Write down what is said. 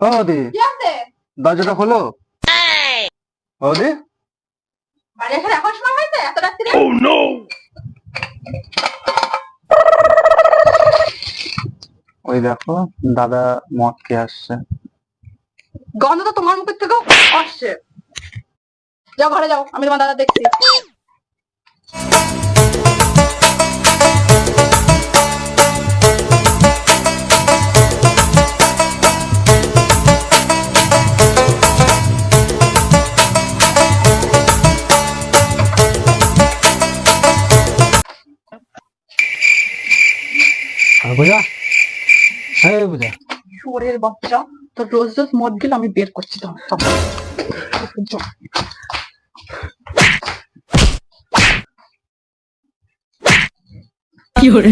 ও দি, কি আছে? দরজাটা খোলো। ও দি, বাড়ি আসার এখন সময় হয়েছে এত রাত্রিরে? ওই দেখো দাদা মদ খেয়ে আসছে। গন্ধ তো তোমার মুখের থেকেও আসছে। যাও ঘরে যাও, আমি তোমার দাদা দেখছি। বুঝা, হ্যাঁ বুঝা। শুয়োরের বাচ্চা, তো রোজ রোজ মদ গেলে আমি বের করছি তো সব। কি করে